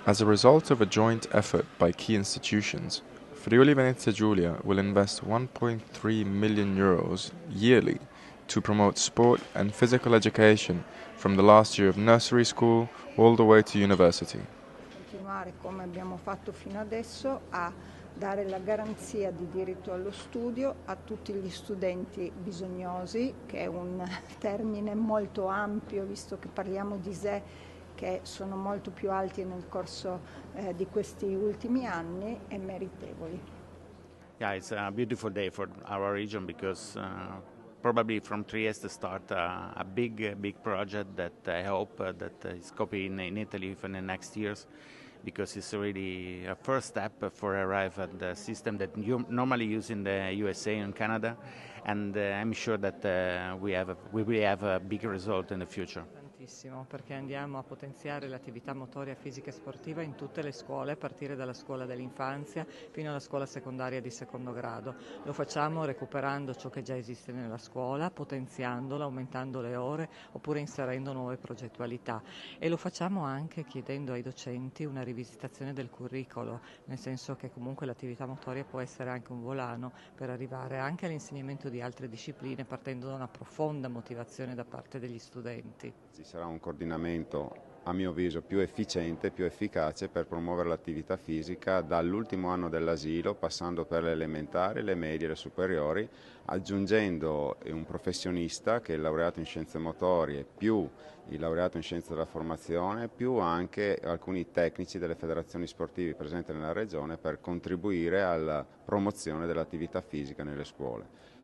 As a result of a joint effort by key institutions, Friuli Venezia Giulia will invest 1.3 million euros yearly to promote sport and physical education from the last year of nursery school all the way to university. Continuare come abbiamo fatto fino adesso a dare la garanzia di diritto allo studio a tutti gli studenti bisognosi, che è un termine molto ampio visto che parliamo di SE che sono molto più alti nel corso di questi ultimi anni e meritevoli. Yeah, it's a beautiful day for our region because probably from Trieste start a big project that I hope that is copied in Italy even in the next years, because it's really a first step for arrive at the system that you normally use in the USA and Canada, and I'm sure that we will have a big result in the future. Tantissimo, perché andiamo a potenziare l'attività motoria, fisica e sportiva in tutte le scuole, a partire dalla scuola dell'infanzia fino alla scuola secondaria di secondo grado. Lo facciamo recuperando ciò che già esiste nella scuola, potenziandolo, aumentando le ore oppure inserendo nuove progettualità, e lo facciamo anche chiedendo ai docenti una rivisitazione del curricolo, nel senso che comunque l'attività motoria può essere anche un volano per arrivare anche all'insegnamento di altre discipline, partendo da una profonda motivazione da parte degli studenti. Ci sarà un coordinamento, a mio avviso, più efficiente, più efficace per promuovere l'attività fisica dall'ultimo anno dell'asilo, passando per le elementari, le medie e le superiori, aggiungendo un professionista che è il laureato in scienze motorie, più il laureato in scienze della formazione, più anche alcuni tecnici delle federazioni sportive presenti nella regione per contribuire alla promozione dell'attività fisica nelle scuole.